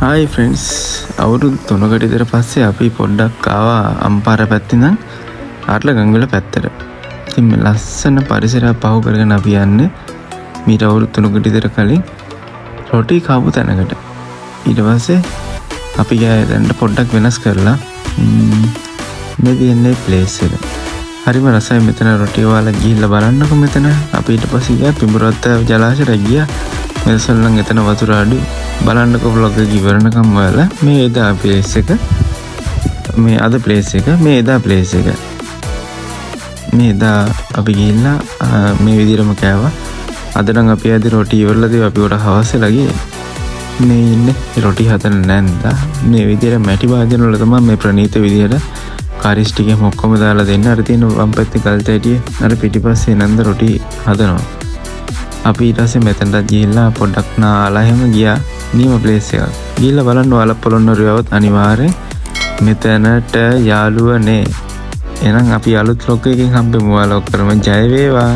Hi friends, අවුරුදු 3කට විතර පස්සේ අපි පොඩ්ඩක් ආවා අම්පාර පැත්තේ ඉඳන් ආටල ගංගොඩ පැත්තට. ඉතින් මේ ලස්සන පරිසරයක් පහු කරගෙන අපි යන්නේ මීට අවුරුදු 3කට විතර කලින් රොටි කාපු තැනකට. ඊට පස්සේ අපි ගියා දැන් පොඩ්ඩක් වෙනස් කරලා මේ තියෙන්නේ ප්ලේස් එක. හරිම රසයි මෙතන රොටි වල ගිහිල්ලා බලන්නකො මෙතන. අපි ඊට පස්සේ ගියා පිඹුරවත්ත ජලාශයට ගියා. මෙතන එතන වතුර අඩු බලන්නකො vlog එක ඉවරනකම් බලලා මේ එදා ප්ලේස් එක මේ අද ප්ලේස් එක මේ එදා ප්ලේස් එක මේ එදා අපි ගිහිල්ලා මේ විදිහටම කෑවා. අද නම් අපි ආදී රොටි ඉවරලාදී අපි උඩ හවස් වෙලා ගියේ. මේ ඉන්නේ රොටි හදන්න නැන්දා මේ විදිහට මැටි වාදන වල තමයි මේ ප්‍රණීත විදිහට කාරිස් ටිකෙම ඔක්කොම දාලා දෙන්න. අර තියෙන වම් පැත්තේ කල්තැටියේ අර පිටිපස්සේ නන්ද රොටි හදනවා. අපි ඊට පස්සේ මෙතනට ගිහිල්ලා පොඩ්ඩක් නාලා එහෙම ගියා නියම ප්ලේස් එකක්. ගිහිල්ලා බලන්න ඔයාලා පොළොන්නරුවවත් අනිවාර්යෙන් මෙතනට යාළුවනේ. එහෙනම් අපි අලුත් vlog එකකින් හම්බෙමු. ඔයාලා ඔක්කොම ජය වේවා.